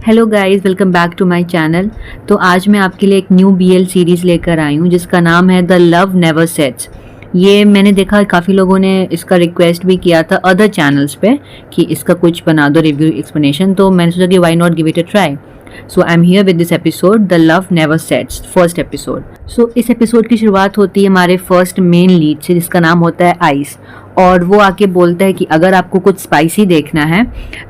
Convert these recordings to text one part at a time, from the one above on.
Hello guys, welcome back to my channel. तो आज मैं आपके लिए एक न्यू बीएल सीरीज़ लेकर आई हूँ जिसका नाम है द लव नेवर सेट्स। ये मैंने देखा काफ़ी लोगों ने इसका रिक्वेस्ट भी किया था अदर चैनल्स पे कि इसका कुछ बना दो रिव्यू एक्सप्लेनेशन, तो मैंने सोचा कि why not give it a try. So I am here with this episode the love never sets first episode. So इस एपिसोड की शुरुआत होती है हमारे फर्स्ट मेन लीड से जिसका नाम होता है आइस, और वो आके बोलता है कि अगर आपको कुछ स्पाइसी देखना है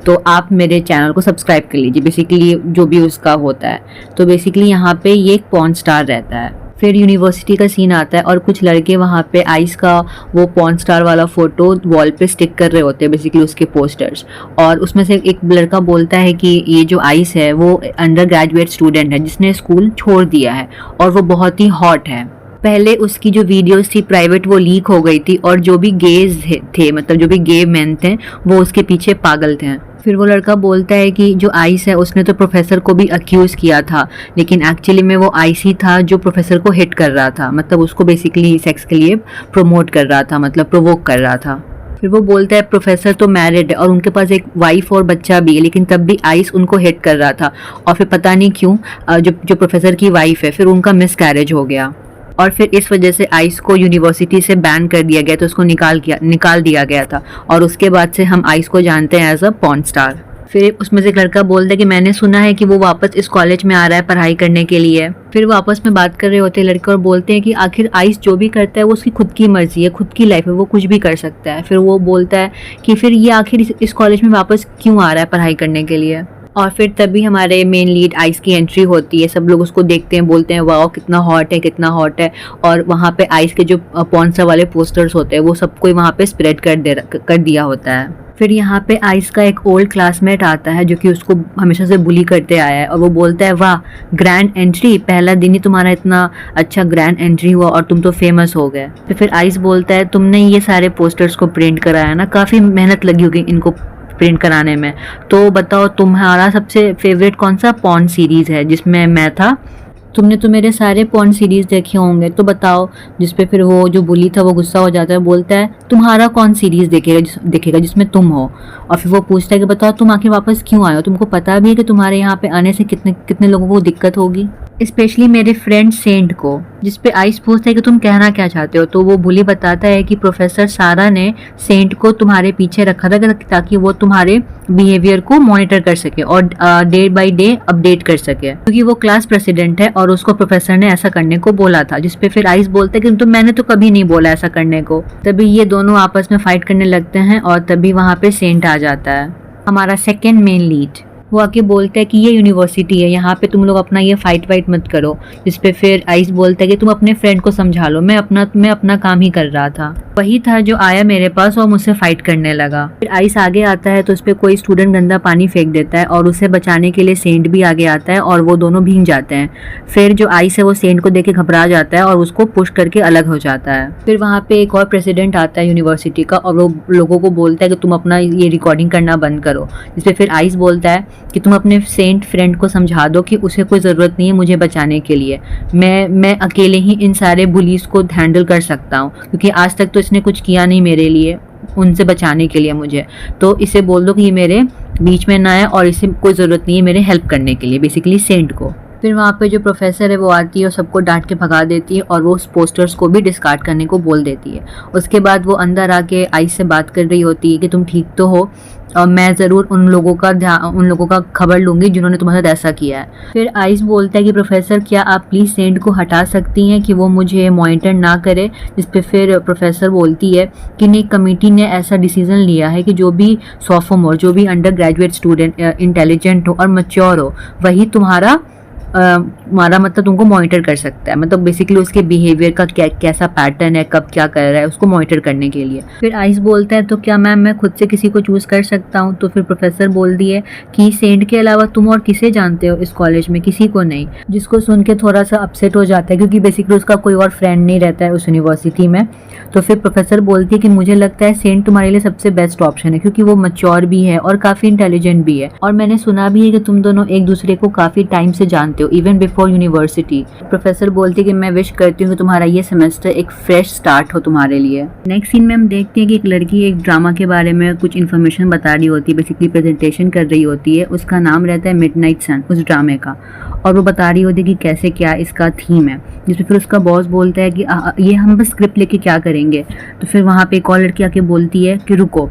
तो आप मेरे चैनल को सब्सक्राइब कर लीजिए। बेसिकली जो भी उसका होता है, तो बेसिकली यहाँ पे ये एक पॉर्न स्टार रहता है। फिर यूनिवर्सिटी का सीन आता है और कुछ लड़के वहाँ पे आइस का वो पॉर्न स्टार वाला फोटो वॉल पे स्टिक कर रहे होते हैं, बेसिकली उसके पोस्टर्स। और उसमें से एक लड़का बोलता है कि ये जो आइस है वो अंडर ग्रेजुएट स्टूडेंट है जिसने स्कूल छोड़ दिया है और वो बहुत ही हॉट है। पहले उसकी जो वीडियोस थी प्राइवेट वो लीक हो गई थी और जो भी गेज थे, मतलब जो भी गे मैन थे, वो उसके पीछे पागल थे। फिर वो लड़का बोलता है कि जो आइस है उसने तो प्रोफेसर को भी अक्यूज़ किया था, लेकिन एक्चुअली में वो आइस ही था जो प्रोफेसर को हिट कर रहा था, मतलब उसको बेसिकली सेक्स के लिए प्रमोट कर रहा था, मतलब प्रोवोक कर रहा था। फिर वो बोलता है प्रोफेसर तो मैरिड है और उनके पास एक वाइफ और बच्चा भी है, लेकिन तब भी आइस उनको हिट कर रहा था। और फिर पता नहीं क्यों जो प्रोफेसर की वाइफ है फिर उनका मिसकैरेज हो गया और फिर इस वजह से आइस को यूनिवर्सिटी से बैन कर दिया गया, तो उसको निकाल दिया गया था। और उसके बाद से हम आइस को जानते हैं एज अ पॉर्न स्टार। फिर उसमें से एक लड़का बोलता है कि मैंने सुना है कि वो वापस इस कॉलेज में आ रहा है पढ़ाई करने के लिए। फिर वो आपस में बात कर रहे होते हैं लड़के और बोलते हैं कि आखिर आइस जो भी करता है वो उसकी खुद की मर्जी है, खुद की लाइफ है, वो कुछ भी कर सकता है। फिर वो बोलता है कि फिर ये आखिर इस कॉलेज में वापस क्यों आ रहा है पढ़ाई करने के लिए। और फिर तभी हमारे मेन लीड आइस की एंट्री होती है। सब लोग उसको देखते हैं, बोलते हैं वाओ कितना हॉट है, कितना हॉट है। और वहाँ पे आइस के जो पॉर्न स्टार वाले पोस्टर्स होते हैं वो सबको वहाँ पे स्प्रेड कर दिया होता है। फिर यहाँ पे आइस का एक ओल्ड क्लासमेट आता है जो कि उसको हमेशा से बुली करते आया है, और वो बोलता है वाह ग्रैंड एंट्री, पहला दिन ही तुम्हारा इतना अच्छा ग्रैंड एंट्री हुआ और तुम तो फेमस हो गए। तो फिर आइस बोलता है तुमने ये सारे पोस्टर्स को प्रिंट कराया ना, काफ़ी मेहनत लगी होगी इनको प्रिंट कराने में, तो बताओ तुम्हारा सबसे फेवरेट कौन सा पॉर्न सीरीज़ है जिसमें मैं था। तुमने तो मेरे सारे पॉर्न सीरीज़ देखे होंगे, तो बताओ। जिस पे फिर वो जो बुली था वो गुस्सा हो जाता है, बोलता है तुम्हारा कौन सीरीज़ देखेगा जिसमें तुम हो। और फिर वो पूछता है कि बताओ तुम आखिर वापस क्यों आए हो, तुमको पता भी है कि तुम्हारे यहाँ पे आने से कितने कितने लोगों को दिक्कत होगी, स्पेशली मेरे फ्रेंड सेंट को। जिस पे आइस पूछता है कि तुम कहना क्या चाहते हो, तो वो बुली बताता है कि प्रोफेसर सारा ने सेंट को तुम्हारे पीछे रखा था ताकि वो तुम्हारे बिहेवियर को मॉनिटर कर सके और डे बाय डे अपडेट कर सके, क्योंकि वो क्लास प्रेसिडेंट है और उसको प्रोफेसर ने ऐसा करने को बोला था। जिस पे फिर आइस बोलता है कि मैंने तो कभी नहीं बोला ऐसा करने को। तभी ये दोनों आपस में फाइट करने लगते हैं और तभी वहाँ पे सेंट आ जाता है, हमारा सेकेंड मेन लीड। वो आके बोलता है कि ये यूनिवर्सिटी है, यहाँ पे तुम लोग अपना ये फाइट मत करो। जिस पे फिर आइस बोलता है कि तुम अपने फ्रेंड को समझा लो, मैं अपना काम ही कर रहा था। वही था जो आया मेरे पास और मुझसे फाइट करने लगा। फिर आइस आगे आता है तो उस पर कोई स्टूडेंट गंदा पानी फेंक देता है और उसे बचाने के लिए सेंट भी आगे आता है और वो दोनों भीग जाते हैं। फिर जो आइस है वो सेंट को देख के घबरा जाता है और उसको पुश करके अलग हो जाता है। फिर वहाँ पे एक और प्रेसिडेंट आता है यूनिवर्सिटी का और वो लोगों को बोलता है कि तुम अपना ये रिकॉर्डिंग करना बंद करो। जिसपे फिर आइस बोलता है कि तुम अपने सेंट फ्रेंड को समझा दो कि उसे कोई ज़रूरत नहीं है मुझे बचाने के लिए, मैं अकेले ही इन सारे बुलीज को हैंडल कर सकता हूँ, क्योंकि आज तक तो इसने कुछ किया नहीं मेरे लिए, उनसे बचाने के लिए मुझे। तो इसे बोल दो कि ये मेरे बीच में ना आए और इसे कोई ज़रूरत नहीं है मेरे हेल्प करने के लिए, बेसिकली सेंट को। फिर वहाँ पे जो प्रोफेसर है वो आती है और सबको डांट के भगा देती है और वो उस पोस्टर्स को भी डिस्कार्ड करने को बोल देती है। उसके बाद वो अंदर आके आइस से बात कर रही होती है कि तुम ठीक तो हो, और मैं ज़रूर उन लोगों का खबर लूँगी जिन्होंने तुम्हारे साथ ऐसा किया है। फिर आइस बोलता है कि प्रोफेसर क्या आप प्लीज़ सेंट को हटा सकती हैं कि वो मुझे मॉनिटर ना करे। जिस पे फिर प्रोफेसर बोलती है कि नहीं, कमेटी ने ऐसा डिसीजन लिया है कि जो भी सॉफ्टमोर, जो भी अंडर ग्रेजुएट स्टूडेंट इंटेलिजेंट हो और मैच्योर हो, वही तुम्हारा मतलब तुमको मॉनिटर कर सकता है, मतलब बेसिकली उसके बिहेवियर का कैसा पैटर्न है, कब क्या कर रहा है, उसको मॉनिटर करने के लिए। फिर आइस बोलता है तो क्या मैम मैं खुद से किसी को चूज़ कर सकता हूँ। तो फिर प्रोफेसर बोल दिए कि सेंट के अलावा तुम और किसे जानते हो इस कॉलेज में, किसी को नहीं। जिसको सुन के थोड़ा सा अपसेट हो जाता है क्योंकि बेसिकली उसका कोई और फ्रेंड नहीं रहता है उस यूनिवर्सिटी में। तो फिर प्रोफेसर बोलती है कि मुझे लगता है सेंट तुम्हारे लिए सबसे बेस्ट ऑप्शन है, क्योंकि वो मैच्योर भी है और काफ़ी इंटेलिजेंट भी है, और मैंने सुना भी है कि तुम दोनों एक दूसरे को काफ़ी टाइम से जानते चाहते हो इवन बिफोर यूनिवर्सिटी। प्रोफेसर बोलती है कि मैं विश करती हूँ कि तुम्हारा ये सेमेस्टर एक फ्रेश स्टार्ट हो तुम्हारे लिए। नेक्स्ट सीन में हम देखते हैं कि एक लड़की एक ड्रामा के बारे में कुछ इन्फॉर्मेशन बता रही होती है, बेसिकली प्रेजेंटेशन कर रही होती है। उसका नाम रहता है मिडनाइट सन उस ड्रामे का, और वो बता रही होती है कि कैसे क्या इसका थीम है, जिसमें फिर उसका बॉस बोलता है कि ये हम बस स्क्रिप्ट लेके क्या करेंगे। तो फिर वहाँ पे एक और लड़की आके बोलती है कि रुको,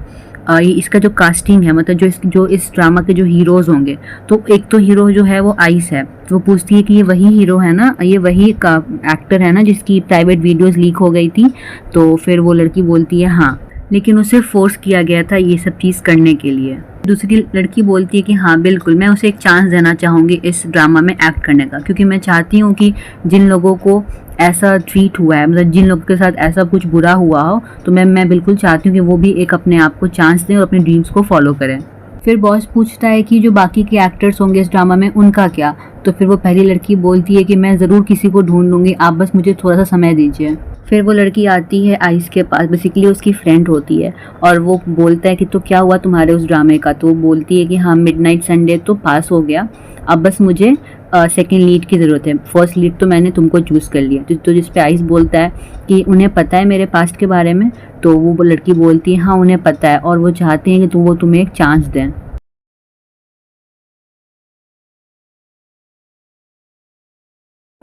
ये इसका जो कास्टिंग है, मतलब जो इस ड्रामा के जो हीरोज़ होंगे, तो एक तो हीरो जो है वो आइस है। वो पूछती है कि ये वही हीरो है ना, ये वही का एक्टर है ना जिसकी प्राइवेट वीडियोस लीक हो गई थी। तो फिर वो लड़की बोलती है हाँ, लेकिन उसे फोर्स किया गया था ये सब चीज़ करने के लिए। दूसरी लड़की बोलती है कि हाँ बिल्कुल, मैं उसे एक चांस देना चाहूँगी इस ड्रामा में एक्ट करने का, क्योंकि मैं चाहती हूँ कि जिन लोगों को ऐसा ट्रीट हुआ है, मतलब जिन लोगों के साथ ऐसा कुछ बुरा हुआ हो, तो मैं बिल्कुल चाहती हूँ कि वो भी एक अपने आप को चांस दें और अपने ड्रीम्स को फॉलो करें। फिर बॉस पूछता है कि जो बाकी के एक्टर्स होंगे इस ड्रामा में उनका क्या। तो फिर वो पहली लड़की बोलती है कि मैं ज़रूर किसी को ढूंढ लूँगी, आप बस मुझे थोड़ा सा समय दीजिए। फिर वो लड़की आती है आइस के पास, बेसिकली उसकी फ्रेंड होती है, और वो बोलता है कि तो क्या हुआ तुम्हारे उस ड्रामे का। तो वो बोलती है कि हाँ मिडनाइट संडे तो पास हो गया, अब बस मुझे सेकेंड लीड की ज़रूरत है, फर्स्ट लीड तो मैंने तुमको चूज़ कर लिया। तो जिस पे आइस बोलता है कि उन्हें पता है मेरे पास्ट के बारे में। तो वो लड़की बोलती है हाँ उन्हें पता है, और वो चाहते हैं कि वो तुम्हें एक चांस दें।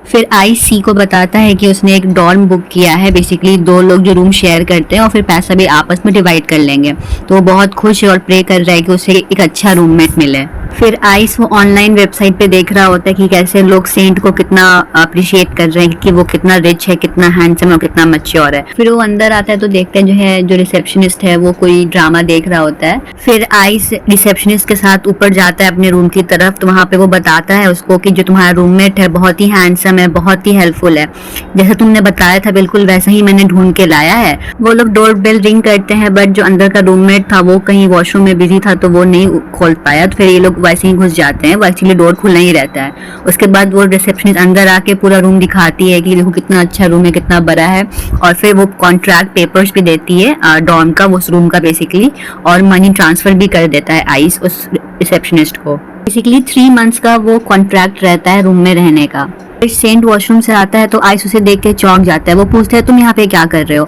फिर आइस सी को बताता है कि उसने एक डॉर्म बुक किया है, बेसिकली दो लोग जो रूम शेयर करते हैं और फिर पैसा भी आपस में डिवाइड कर लेंगे। तो वो बहुत खुश है और प्रे कर रहा है कि उसे एक अच्छा रूममेट मिले। फिर आइस वो ऑनलाइन वेबसाइट पे देख रहा होता है कि कैसे लोग सेंट को कितना अप्रिशिएट कर रहे हैं, कि वो कितना रिच है, कितना हैंडसम और कितना मैच्योर है। फिर वो अंदर आता है तो देखते हैं जो रिसेप्शनिस्ट है वो कोई ड्रामा देख रहा होता है। फिर आइस रिसेप्शनिस्ट के साथ ऊपर जाता है अपने रूम की तरफ। तो वहाँ पे वो बताता है उसको कि जो तुम्हारा रूममेट है बहुत ही हैंडसम है, बहुत ही हेल्पफुल है, जैसे तुमने बताया था बिल्कुल वैसा ही मैंने ढूंढ के लाया है। वो लोग डोर बेल रिंग करते हैं, बट जो अंदर का रूममेट था वो कहीं वॉशरूम में बिजी था तो वो नहीं खोल पाया। तो फिर ये लोग वैसे ही घुस जाते हैं, वो एक्चुअली डोर खुला ही रहता है। उसके बाद वो रिसेप्शनिस्ट अंदर आके पूरा रूम दिखाती है कि देखो कितना अच्छा रूम है, कितना बड़ा है, और फिर वो कॉन्ट्रैक्ट पेपर्स भी देती है डॉर्म का, उस रूम का बेसिकली, और मनी ट्रांसफर भी कर देता है आइस उस रिसेप्शनिस्ट को। बेसिकली 3 मंथ्स का वो कॉन्ट्रैक्ट रहता है रूम में रहने का। फिर सेंट वॉशरूम से आता है तो आइस उसे देख के चौंक जाता है। वो पूछता है तुम यहाँ पे क्या कर रहे हो।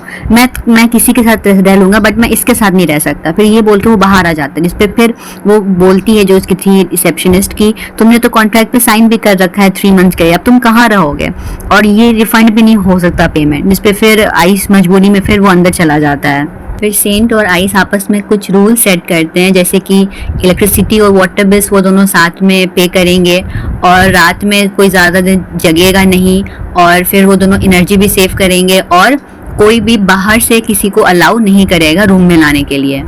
मैं किसी के साथ रह लूंगा बट मैं इसके साथ नहीं रह सकता। फिर ये बोल के वो बाहर आ जाता है, जिसपे फिर वो बोलती है जो उसकी थी रिसेप्शनिस्ट की, तुमने तो कॉन्ट्रैक्ट पे साइन भी कर रखा है 3 मंथ्स के लिए, अब तुम कहाँ रहोगे, और ये रिफंड भी नहीं हो सकता पेमेंट। जिसपे फिर आइस मजबूरी में फिर वो अंदर चला जाता है। फिर सेंट और आइस आपस में कुछ रूल सेट करते हैं, जैसे कि इलेक्ट्रिसिटी और वाटर बिल्स वो दोनों साथ में पे करेंगे, और रात में कोई ज़्यादा दिन जगेगा नहीं, और फिर वो दोनों एनर्जी भी सेव करेंगे, और कोई भी बाहर से किसी को अलाउ नहीं करेगा रूम में लाने के लिए,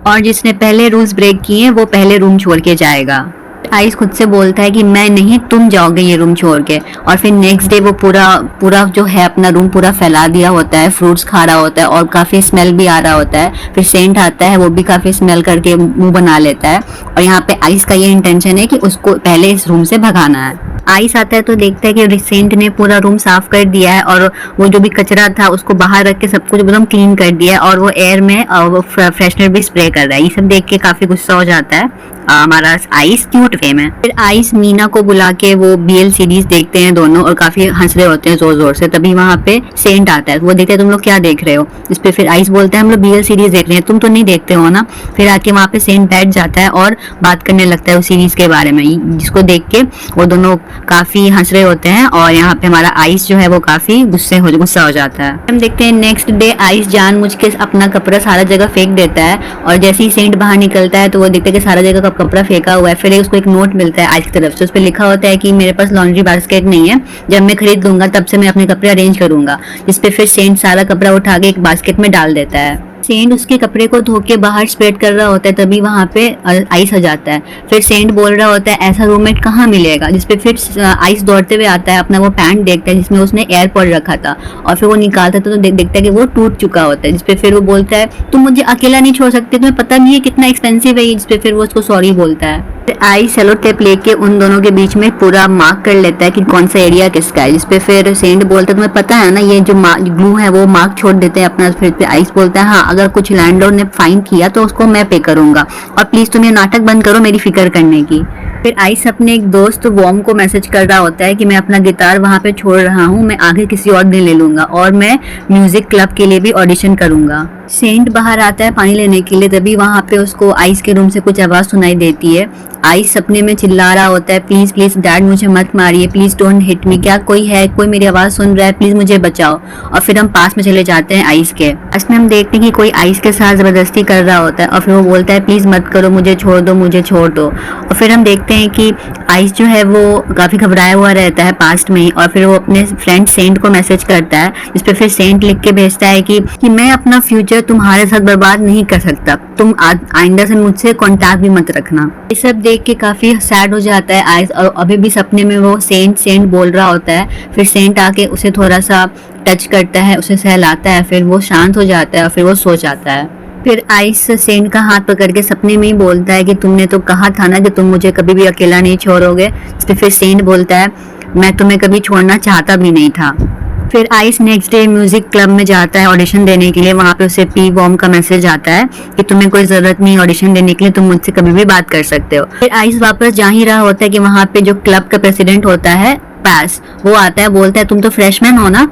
और जिसने पहले रूल्स ब्रेक किए हैं वो पहले रूम छोड़ के जाएगा। आइस खुद से बोलता है कि मैं नहीं, तुम जाओगे ये रूम छोड़ के। और फिर नेक्स्ट डे वो पूरा जो है अपना रूम पूरा फैला दिया होता है, फ्रूट्स खा रहा होता है और काफ़ी स्मेल भी आ रहा होता है। फिर सेंट आता है, वो भी काफ़ी स्मेल करके मुंह बना लेता है, और यहाँ पे आइस का ये इंटेंशन है कि उसको पहले इस रूम से भगाना है। आइस आता है तो देखता है कि सेंट ने पूरा रूम साफ कर दिया है, और वो जो भी कचरा था उसको बाहर रख के सब कुछ एकदम क्लीन कर दिया है, और वो एयर में वो फ्रेशनर भी स्प्रे कर रहा है। ये सब देख के काफ़ी गुस्सा हो जाता है हमारा आइस क्यूट वे में। फिर आइस मीना को बुला के वो BL सीरीज देखते हैं दोनों, और काफी हंस रहे होते हैं जोर जोर से। तभी वहाँ पे सेंट आता है, वो देखते हैं तुम लोग क्या देख रहे हो। इस पे फिर आइस बोलते हैं हम लोग BL सीरीज देख रहे हैं, तुम तो नहीं देखते हो ना। फिर आके वहाँ पे सेंट बैठ जाता है और बात करने लगता है उस सीरीज के बारे में, जिसको देख के वो दोनों काफी हंस रहे होते हैं, और यहाँ पे हमारा आइस जो है वो काफी गुस्सा हो जाता है। हम देखते हैं नेक्स्ट डे आइस जानबूझ के अपना कपड़ा सारा जगह फेंक देता है, और जैसे ही सेंट बाहर निकलता है तो वो देखते हैं कि सारा जगह कपड़ा फेंका हुआ है। फिर उसको एक नोट मिलता है आइस की तरफ से, उस पर लिखा होता है कि मेरे पास लॉन्ड्री बास्केट नहीं है, जब मैं खरीद लूंगा तब से मैं अपने कपड़े अरेंज करूंगा। जिस पे फिर सेंट सारा कपड़ा उठा के एक बास्केट में डाल देता है। सेंट उसके कपड़े को धो के बाहर स्प्रेड कर रहा होता है, तभी वहाँ पे आइस आ जाता है। फिर सेंट बोल रहा होता है ऐसा रूममेट कहाँ मिलेगा, जिसपे फिर आइस दौड़ते हुए आता है, अपना वो पैंट देखता है जिसमें उसने एयरपॉड रखा था, और फिर वो निकालता था तो देखता है कि वो टूट चुका होता है। जिसपे फिर वो बोलता है तुम मुझे अकेला नहीं छोड़ सकते, तुम्हें पता नहीं है कितना एक्सपेंसिव है ये। जिसपे फिर वो उसको सॉरी बोलता है। आइस सेलो टेप लेके उन दोनों के बीच में पूरा मार्क कर लेता है कि कौन सा एरिया किसका है। जिसपे फिर सेंट बोलता है तुम्हें पता है ना ये जो ग्लू है वो मार्क छोड़ देते हैं अपना। फिर आइस बोलता है हाँ, अगर कुछ लैंडलॉर्ड ने फाइन किया तो उसको मैं पे करूंगा, और प्लीज तुम ये नाटक बंद करो मेरी फिक्र करने की। फिर आइस अपने एक दोस्त वॉर्म को मैसेज कर रहा होता है कि मैं अपना गिटार वहाँ पे छोड़ रहा हूँ, मैं आगे किसी और दिन ले लूंगा और मैं म्यूजिक क्लब के लिए भी ऑडिशन करूंगा। सेंट बाहर आता है पानी लेने के लिए, तभी वहाँ पे उसको आइस के रूम से कुछ आवाज सुनाई देती है। आइस सपने में चिल्ला रहा होता है, प्लीज प्लीज डैड मुझे मत मारिए, प्लीज डोंट हिट मी, क्या कोई है, कोई मेरी आवाज सुन रहा है, प्लीज मुझे बचाओ। और फिर हम पास में चले जाते हैं आइस के। लास्ट में हम देखते हैं कि कोई आइस के साथ जबरदस्ती कर रहा होता है और फिर वो बोलता है प्लीज मत करो, मुझे छोड़ दो, मुझे छोड़ दो। और फिर हम देखते हैं कि आइस जो है वो काफी घबराया हुआ रहता है पास्ट में ही, और फिर वो अपने फ्रेंड सेंट को मैसेज करता है, जिस पे फिर सेंट लिख के भेजता है कि मैं अपना फ्यूचर तुम्हारे साथ बर्बाद नहीं कर सकता, तुम आइंदा से मुझसे कांटेक्ट भी मत रखना। ये सब देख के काफी सैड हो जाता है आइस, और अभी भी सपने में वो सेंट सेंट बोल रहा होता है। फिर सेंट आके उसे थोड़ा सा टच करता है, उसे सहलाता है, फिर वो शांत हो जाता है और फिर वो सो जाता है। फिर आइस सेंट का हाथ पकड़ के सपने में ही बोलता है कि तुमने तो कहा था ना कि तुम मुझे कभी भी अकेला नहीं छोड़ोगे। इस पे फिर सेंट बोलता है मैं तुम्हें कभी छोड़ना चाहता भी नहीं था। फिर ice next day music club में जाता है ऑडिशन देने के लिए। वहाँ पे उसे पी वॉर्म का मैसेज आता है कि तुम्हें कोई जरूरत नहीं ऑडिशन देने के लिए, तुम मुझसे कभी भी बात कर सकते हो। फिर आइस वापस जा ही रहा होता है कि वहाँ पे जो क्लब का प्रेसिडेंट होता है पास, वो आता है, बोलता है तुम तो फ्रेशमैन हो ना,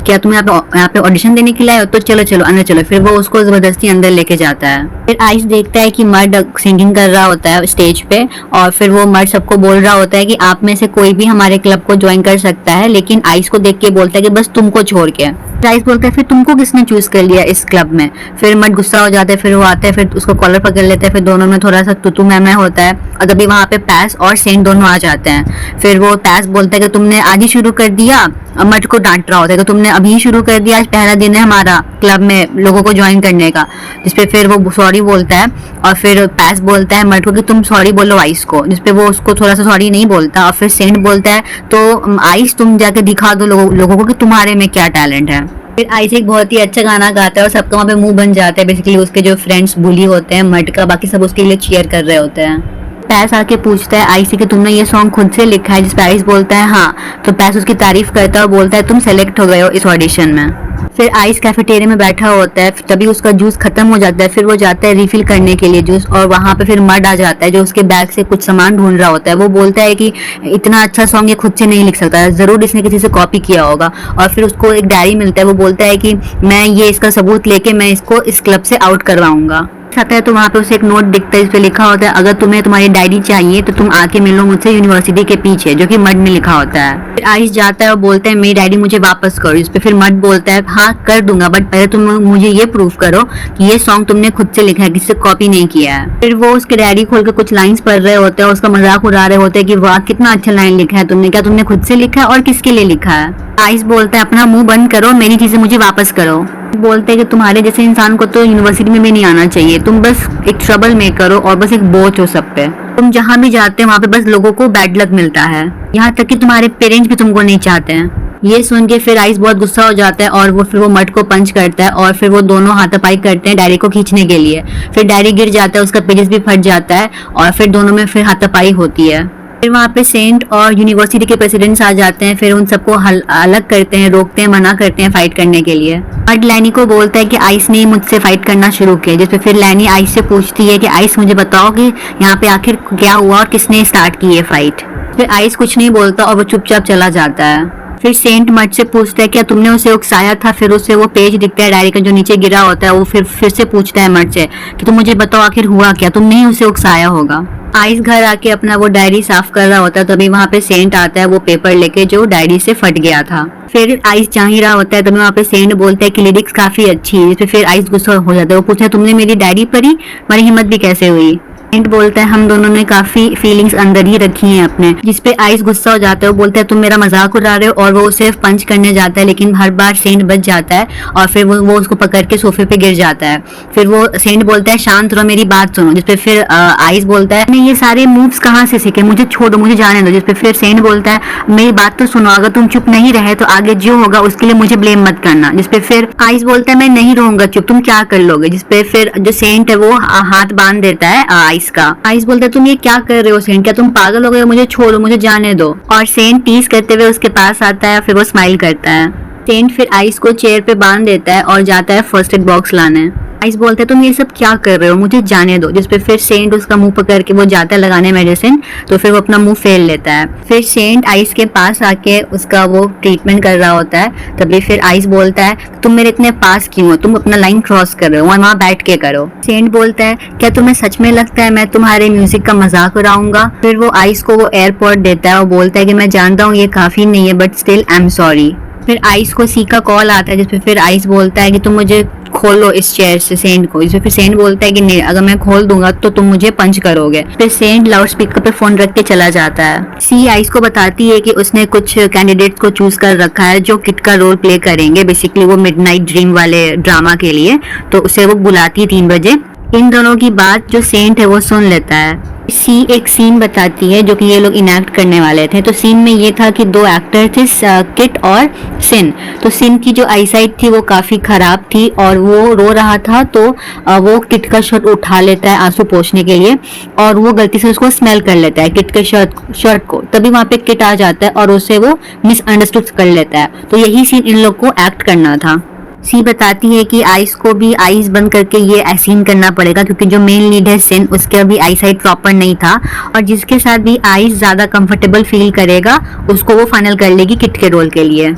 क्या तुम यहाँ पे ऑडिशन देने के लिए आए हो, तो चलो चलो अंदर चलो। फिर वो उसको जबरदस्ती अंदर लेके जाता है। फिर आइस देखता है कि मर्ड सिंगिंग कर रहा होता है स्टेज पे, और फिर वो मर्ड सबको बोल रहा होता है कि आप में से कोई भी हमारे क्लब को ज्वाइन कर सकता है, लेकिन आइस को देख के बोलता है कि बस तुमको छोड़ के। आइस बोलता है फिर तुमको किसने चूज कर लिया इस क्लब में। फिर मर्ड गुस्सा हो जाता है, फिर वो आता है, फिर उसको कॉलर पकड़ लेता है, फिर दोनों में थोड़ा सा तू मैं होता है, और तभी वहाँ पे पैस और सेंट दोनों आ जाते हैं। फिर वो पैस बोलता है कि तुमने आज ही शुरू कर दिया, मर्ड को डांट रहा होता है कि तुमने अभी शुरू कर दिया, आज पहला दिन है हमारा क्लब में लोगों को ज्वाइन करने का। जिसपे फिर वो सॉरी बोलता है, और फिर पैस बोलता है मर्ड को कि तुम सॉरी बोलो आइस को, जिसपे वो उसको थोड़ा सा सॉरी नहीं बोलता। और फिर सेंट बोलता है तो आइस तुम जाके दिखा दो लोगों को कि तुम्हारे में क्या टैलेंट है। फिर आइस एक बहुत ही अच्छा गाना गाता है और सबका वहाँ पे मुंह बन जाता है। बेसिकली उसके जो फ्रेंड्स बुली होते हैं मर्ड का, बाकी सब उसके लिए चीयर कर रहे होते हैं। पैस आके पूछता है आइस से कि तुमने ये सॉन्ग खुद से लिखा है, जिस पे आइस बोलता है हाँ। तो पैस उसकी तारीफ करता है और बोलता है तुम सेलेक्ट हो गए हो इस ऑडिशन में। फिर आइस कैफेटेरिया में बैठा होता है, तभी उसका जूस खत्म हो जाता है। फिर वो जाता है रिफिल करने के लिए जूस, और वहाँ पे फिर मर्ड आ जाता है जो उसके बैग से कुछ सामान ढूंढ रहा होता है। वो बोलता है कि इतना अच्छा सॉन्ग ये खुद से नहीं लिख सकता, जरूर इसने किसी से कॉपी किया होगा। और फिर उसको एक डायरी मिलता है, वो बोलता है कि मैं ये इसका सबूत लेके मैं इसको इस क्लब से आउट करवाऊंगा। आता है तो वहाँ पे उसे एक नोट दिखता है, इस पे लिखा होता है अगर तुम्हें तुम्हारी डायरी चाहिए तो तुम आके मिलो मुझसे यूनिवर्सिटी के पीछे, जो कि मर्ड में लिखा होता है। फिर आइस जाता है और बोलता है मेरी डायरी मुझे वापस करो। इस पे फिर मर्ड बोलता है हाँ कर दूंगा, बट पहले तुम मुझे ये प्रूफ करो कि ये सॉन्ग तुमने खुद से लिखा है, किसी से कॉपी नहीं किया है। फिर वो उसकी डायरी खोल के कुछ लाइन्स पढ़ रहे होते हैं, उसका मजाक उड़ा रहे होते हैं कि वाह कितना अच्छा लाइन लिखा है तुमने, क्या तुमने खुद से लिखा है और किसके लिए लिखा है। आइस बोलता है अपना मुंह बंद करो, मेरी चीजें मुझे वापस करो। बोलते हैं कि तुम्हारे जैसे इंसान को तो यूनिवर्सिटी में भी नहीं आना चाहिए, तुम बस एक ट्रबल मेकर हो और बस एक बोझ हो सब पे, तुम जहाँ भी जाते हैं वहाँ पे बस लोगों को बैड लक मिलता है, यहाँ तक कि तुम्हारे पेरेंट्स भी तुमको नहीं चाहते हैं। ये सुन के फिर आइस बहुत गुस्सा हो जाता है और फिर वो मर्ड को पंच करता है, और फिर वो दोनों हाथापाई करते हैं डायरी को खींचने के लिए। फिर डायरी गिर जाता है, उसका पेजेस भी फट जाता है, और फिर दोनों में फिर हाथापाई होती है। फिर वहाँ पे सेंट और यूनिवर्सिटी के प्रेसिडेंट्स आ जाते हैं, फिर उन सबको अलग करते हैं, रोकते हैं, मना करते हैं फाइट करने के लिए। मर्ड लैनी को बोलता है कि आइस ने मुझसे फाइट करना शुरू किया, जिसपे फिर लैनी आइस से पूछती है कि आइस मुझे बताओ कि यहाँ पे आखिर क्या हुआ और किसने स्टार्ट की ये फाइट। फिर आइस कुछ नहीं बोलता और वो चुपचाप चला जाता है। फिर सेंट मर्ड से पूछता है क्या तुमने उसे उकसाया था। फिर उसे वो पेज दिखता है डायरी का जो नीचे गिरा होता है, वो फिर से पूछता है मर्ड से कि तुम मुझे बताओ आखिर हुआ क्या, तुमने ही उसे उकसाया होगा। आइस घर आके अपना वो डायरी साफ कर रहा होता है, तभी वहाँ पे सेंट आता है वो पेपर लेके जो डायरी से फट गया था। फिर आइस जा ही रहा होता है, तभी वहाँ पे सेंट बोलता है कि लिरिक्स काफी अच्छी है। इसपे फिर आइस गुस्सा हो जाता है, वो पूछता है तुमने मेरी डायरी पढ़ी, तुम्हारी हिम्मत भी कैसे हुई। सेंट बोलता है हम दोनों ने काफी फीलिंग्स अंदर ही रखी हैं अपने, जिसपे आइस गुस्सा हो जाता है। वो बोलता है तुम मेरा मजाक उड़ा रहे हो, और वो सिर्फ पंच करने जाता है, लेकिन हर बार सेंट बच जाता है और फिर वो उसको पकड़ के सोफे पे गिर जाता है। फिर वो सेंट बोलता है शांत रहो, मेरी बात सुनो। जिसपे फिर आइस बोलता है मैं ये सारे मूव्स कहाँ से सीखे, मुझे छोड़ो, मुझे जाने दो। जिसपे फिर सेंट बोलता है मेरी बात तो सुनो, अगर तुम चुप नहीं रहे तो आगे जो होगा उसके लिए मुझे ब्लेम मत करना। जिसपे फिर आइस बोलता है मैं नहीं रहूंगा चुप, तुम क्या कर लोगे। जिसपे फिर जो सेंट है वो हाथ बांध देता है आइस का। आइस बोलता है तुम ये क्या कर रहे हो सेंट, क्या तुम पागल हो गए हो, मुझे छोड़ो, मुझे जाने दो। और सेंट टीज करते हुए उसके पास आता है, फिर वो स्माइल करता है। सेंट फिर आइस को चेयर पे बांध देता है और जाता है फर्स्ट एड बॉक्स लाने। आइस बोलता है तुम ये सब क्या कर रहे हो, मुझे जाने दो। जिस पे फिर सेंट उसका मुंह पकड़ के वो जाता है लगाने मेडिसिन, तो फिर वो अपना मुंह फेर लेता है। फिर सेंट आइस के पास आके उसका वो ट्रीटमेंट कर रहा होता है। तभी फिर आइस बोलता है तुम मेरे इतने पास क्यों हो, तुम अपना लाइन क्रॉस कर रहे हो, वहाँ बैठ के करो। सेंट बोलता है क्या तुम्हें सच में लगता है मैं तुम्हारे म्यूजिक का मजाक उड़ाऊंगा। फिर वो आइस को वो एयरपोर्ट देता है और बोलता है कि मैं जानता हूँ ये काफी नहीं है but still I am sorry. फिर आइस को सी का कॉल आता है जिसपे फिर आइस बोलता है कि तुम मुझे खोलो इस चेयर से सेंट को। इसमें फिर सेंट बोलता है कि नहीं, अगर मैं खोल दूंगा तो तुम मुझे पंच करोगे। फिर सेंट लाउड स्पीकर पे फोन रख के चला जाता है। सी आइस को बताती है कि उसने कुछ कैंडिडेट्स को चूज कर रखा है जो किट का रोल प्ले करेंगे, बेसिकली वो मिडनाइट ड्रीम वाले ड्रामा के लिए। तो उसे वो बुलाती है 3 बजे। इन दोनों की बात जो सेंट है वो सुन लेता है। सी एक सीन बताती है जो कि ये लोग इनैक्ट करने वाले थे। तो सीन में ये था कि 2 एक्टर थे, किट और सिन। तो सिन की जो आईसाइट थी वो काफी खराब थी और वो रो रहा था, तो वो किट का शर्ट उठा लेता है आंसू पोंछने के लिए और वो गलती से उसको स्मेल कर लेता है किट के शर्ट को। तभी वहां पे किट आ जाता है और उसे वो मिसअंडरस्टूड कर लेता है। तो यही सीन इन लोग को एक्ट करना था। सी बताती है कि आइस को भी आइस बंद करके ये सीन करना पड़ेगा क्योंकि जो मेन लीड है सिन, उसके अभी आईसाइट प्रॉपर नहीं था और जिसके साथ भी आइस ज्यादा कंफर्टेबल फील करेगा उसको वो फाइनल कर लेगी किट के रोल के लिए।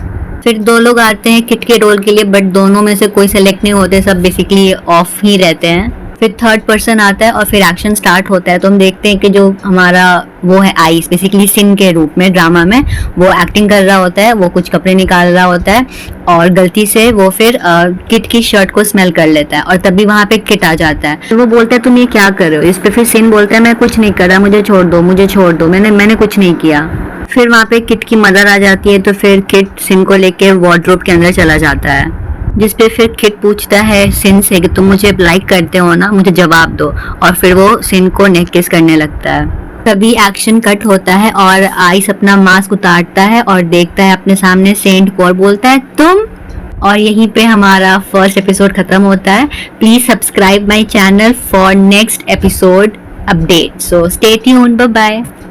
फिर 2 लोग आते हैं किट के रोल के लिए बट दोनों में से कोई सेलेक्ट नहीं होते, सब बेसिकली ऑफ ही रहते हैं। फिर 3rd पर्सन आता है और फिर एक्शन स्टार्ट होता है। तो हम देखते हैं कि जो हमारा वो है आइस बेसिकली सिन के रूप में ड्रामा में वो एक्टिंग कर रहा होता है, वो कुछ कपड़े निकाल रहा होता है और गलती से वो फिर किट की शर्ट को स्मेल कर लेता है और तभी वहां पे किट आ जाता है। तो वो बोलता है तुम ये क्या कर रहे हो। इस पे फिर सिन बोलता है मैं कुछ नहीं कर रहा, मुझे छोड़ दो, मुझे छोड़ दो, मैंने कुछ नहीं किया। फिर वहां पे किट की मदर आ जाती है तो फिर किट सिन को लेके वार्डरोब के अंदर चला जाता है। जिस पे फिर किट पूछता है सिन से कि तुम मुझे लाइक करते हो ना, मुझे जवाब दो। और फिर वो सिन को नेक किस करने लगता है। तभी एक्शन कट होता है और आइस अपना मास्क उतारता है और देखता है अपने सामने सेंट को और बोलता है तुम। और यहीं पे हमारा फर्स्ट एपिसोड खत्म होता है। Please subscribe my channel for next episode update. So stay tuned, bye bye.